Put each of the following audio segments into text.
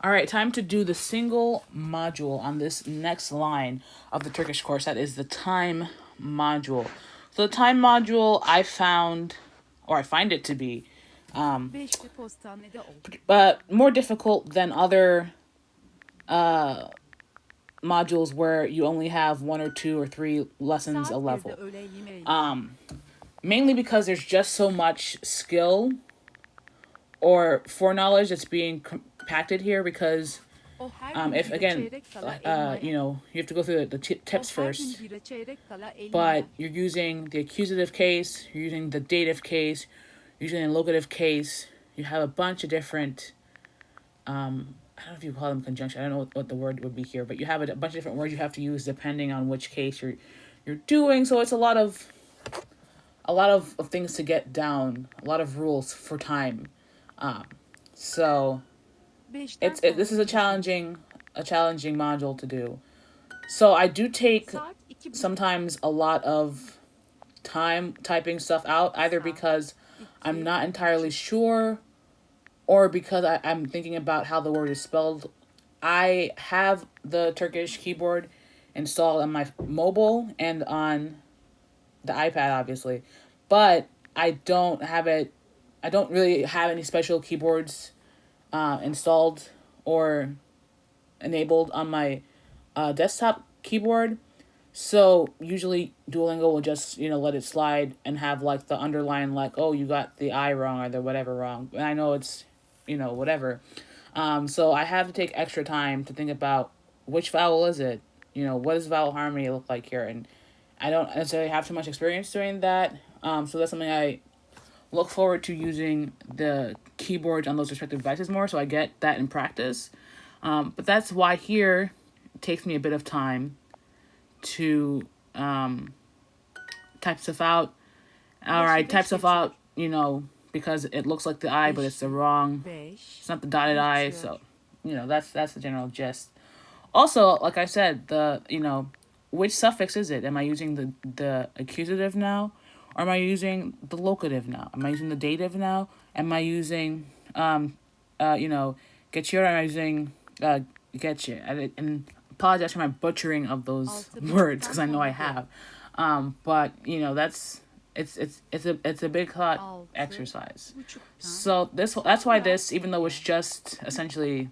All right, time to do the single module on this next line of the Turkish course. That is the time module. So the time module I found, or I find it to be, more difficult than other modules where you only have 1 or 2 or 3 lessons a level. Mainly because there's just so much skill or foreknowledge that's being compacted here because if again, you have to go through the tips first, but you're using the accusative case, you're using the dative case, you're using the locative case. You have a bunch of different, I don't know if you call them conjunction. I don't know what the word would be here, but you have a bunch of different words you have to use depending on which case you're doing. So it's a lot of things to get down, a lot of rules for time. So this is a challenging module to do. So I do take sometimes a lot of time typing stuff out, either because I'm not entirely sure or because I'm thinking about how the word is spelled. I have the Turkish keyboard installed on my mobile and on the iPad, obviously, but I don't really have any special keyboards installed or enabled on my desktop keyboard. So usually Duolingo will just, let it slide and have like the underline, like, oh, you got the I wrong or the whatever wrong. And I know it's, whatever. So I have to take extra time to think about which vowel is it? What does vowel harmony look like here? And I don't necessarily have too much experience doing that. So that's something I look forward to using the keyboards on those respective devices more, so I get that in practice. But that's why here it takes me a bit of time to type stuff out. Or I type stuff out, because it looks like the I, but it's the wrong. It's not the dotted I. So, that's the general gist. Also, like I said, which suffix is it? Am I using the accusative now? Or am I using the locative now? Am I using the dative now? Am I using, get your, am I using, get you? And apologize for my butchering of those words, because I know I have. But, it's a big thought exercise. So that's why this, even though it's just essentially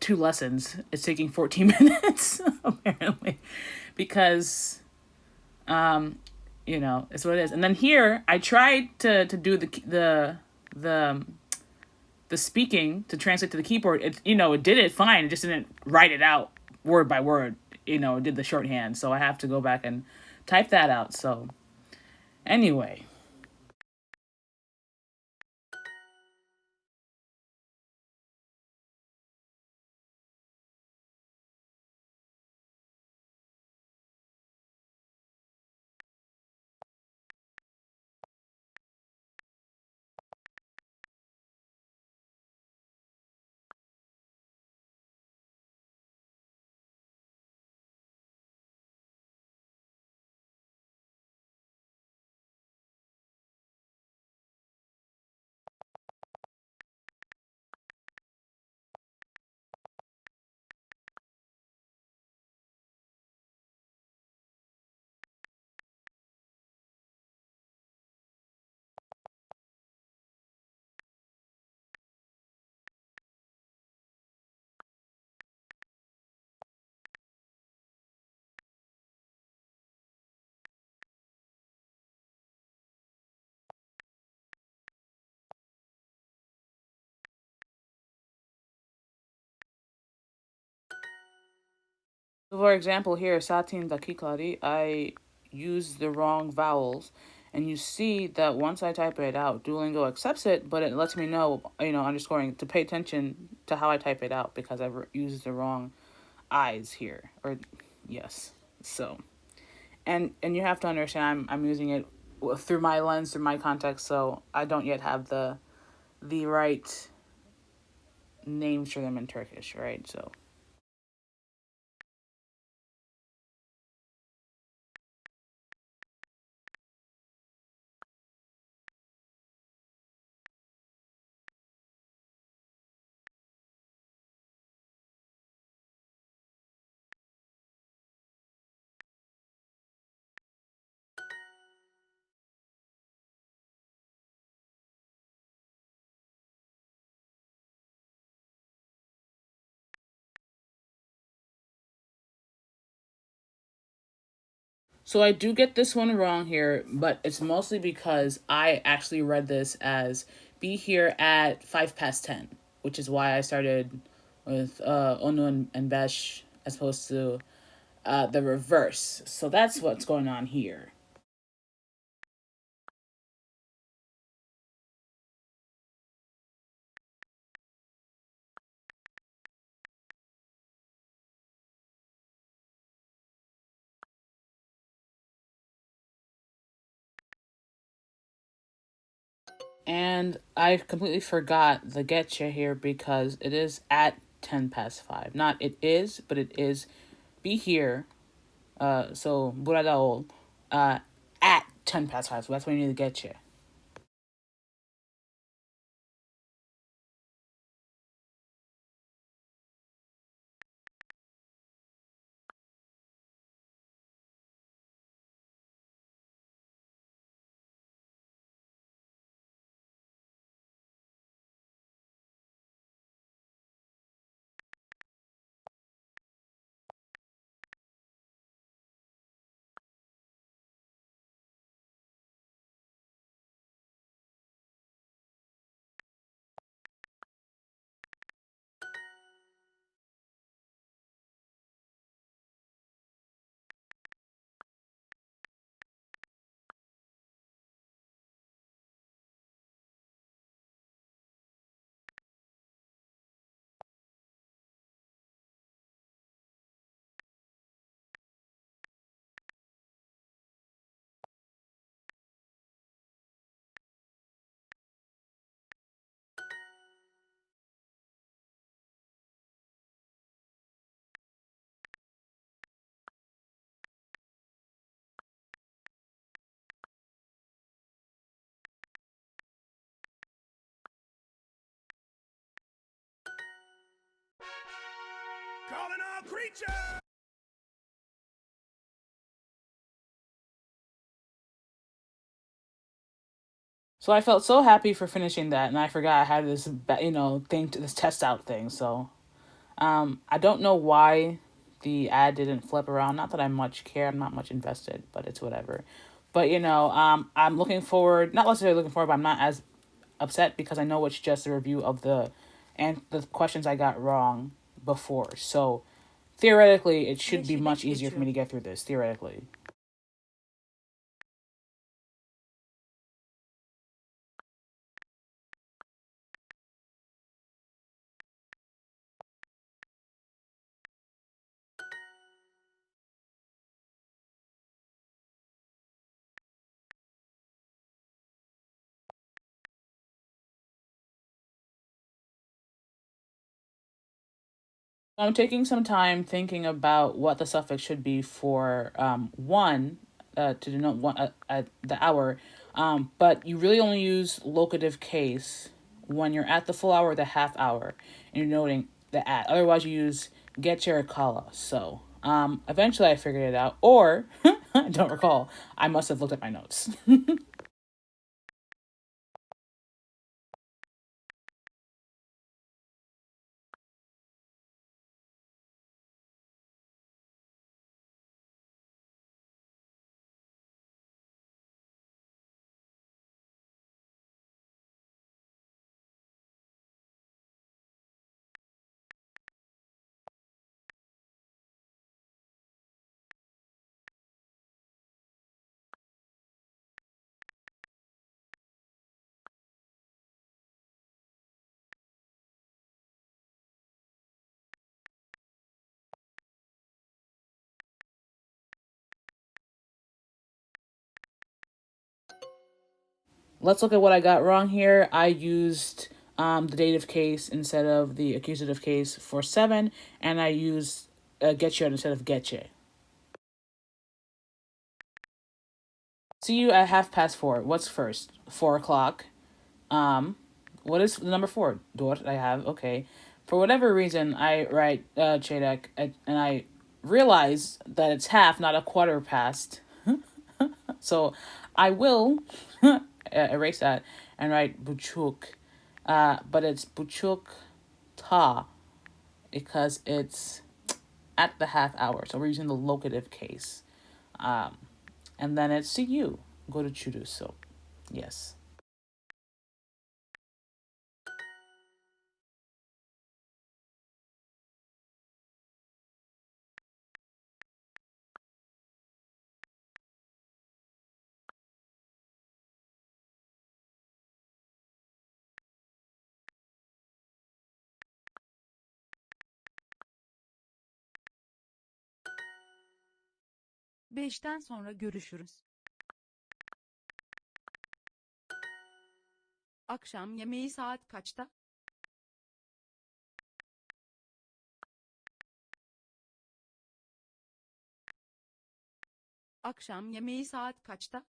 2 lessons, it's taking 14 minutes apparently, because it's what it is. And then here I tried to do the speaking to translate to the keyboard. It did it fine. It just didn't write it out word by word. It did the shorthand. So I have to go back and type that out. So anyway. For example, here, Satin Dakikari, I use the wrong vowels. And you see that once I type it out, Duolingo accepts it, but it lets me know, underscoring, to pay attention to how I type it out because I've used the wrong I's here. Or, yes. So, and you have to understand, I'm using it through my lens, through my context, so I don't yet have the right names for them in Turkish, right? So. So I do get this one wrong here, but it's mostly because I actually read this as be here at 5 past 10, which is why I started with Onu and Besh as opposed to the reverse. So that's what's going on here. And I completely forgot the getcha here because it is at 10 past 5. Not it is, but it is be here. So Buradaol at 10 past 5. So that's when you need the getcha. Calling all creatures! So I felt so happy for finishing that, and I forgot I had this, thing, this test out thing. So I don't know why the ad didn't flip around. Not that I much care. I'm not much invested, but it's whatever. But I'm looking forward. Not necessarily looking forward, but I'm not as upset because I know it's just a review of the questions I got wrong before. So theoretically, it should be much easier for me to get through this. Theoretically. I'm taking some time thinking about what the suffix should be for one to denote one the hour, but you really only use locative case when you're at the full hour or the half hour, and you're noting the at. Otherwise, you use get your kala. So eventually, I figured it out, or I don't recall. I must have looked at my notes. Let's look at what I got wrong here. I used the dative case instead of the accusative case for 7, and I used get you instead of get you. See you at 4:30. What's first? 4 o'clock. What is the number 4? Dort, I have. Okay. For whatever reason, I write Chedek, and I realize that it's half, not a quarter past. So I will erase that and write Buchuk. But it's Buchuk Ta because it's at the half hour. So we're using the locative case. And then it's to you. Go to choose. So, yes. Beşten sonra görüşürüz. Akşam yemeği saat kaçta? Akşam yemeği saat kaçta?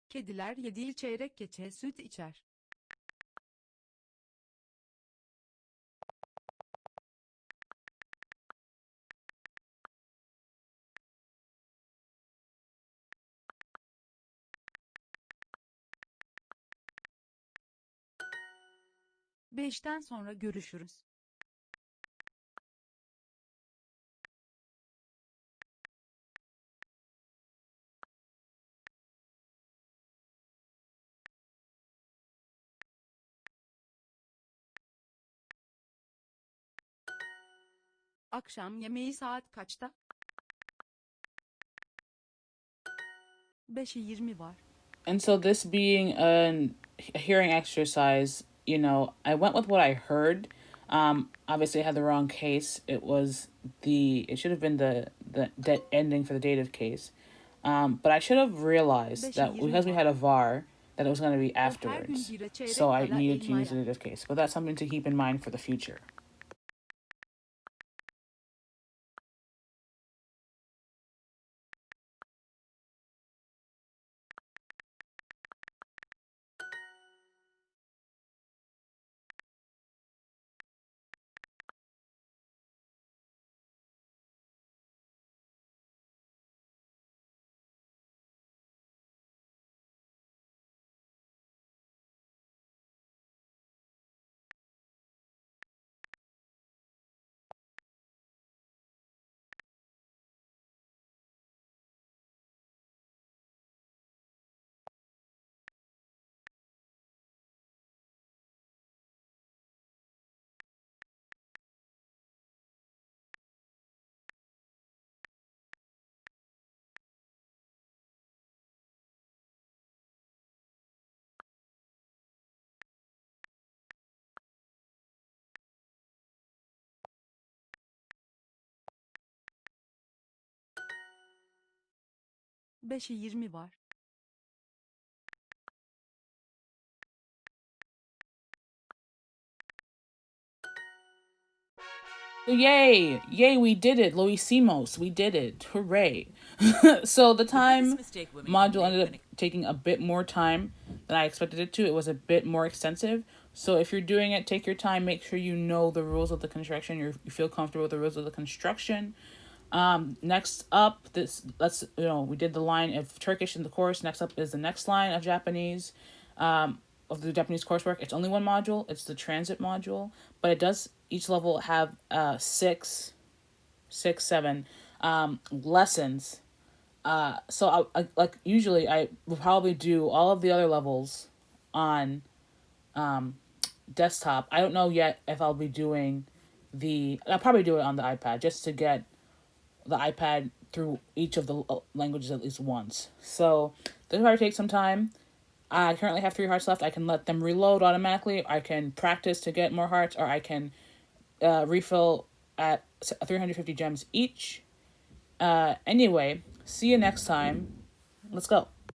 Kediler 7 çeyrek geçe süt içer. Beşten sonra görüşürüz. Akşam yemeği saat kaçta? 5:20 var. And so, this being a hearing exercise, I went with what I heard. Obviously, I had the wrong case. It should have been the ending for the dative case. But I should have realized that because we had a var, that it was going to be afterwards. So I needed to use the dative case. But that's something to keep in mind for the future. Beşe 20 var. So yay, we did it, Loisimos, we did it, hooray. So the time module ended up taking a bit more time than I expected it to. It was a bit more extensive. So if you're doing it, take your time, make sure you know the rules of the construction, you feel comfortable with the rules of the construction. Next up, we did the line of Turkish in the course. Next up is the next line of Japanese. Of the Japanese coursework. It's only one module. It's the transit module, but it does each level have six, 7 lessons. So like usually I will probably do all of the other levels on desktop. I don't know yet if I'll be doing I'll probably do it on the iPad just to get the iPad through each of the languages at least once. So this will probably take some time. I currently have 3 hearts left. I can let them reload automatically. I can practice to get more hearts, or I can refill at 350 gems each. Anyway, see you next time. Let's go.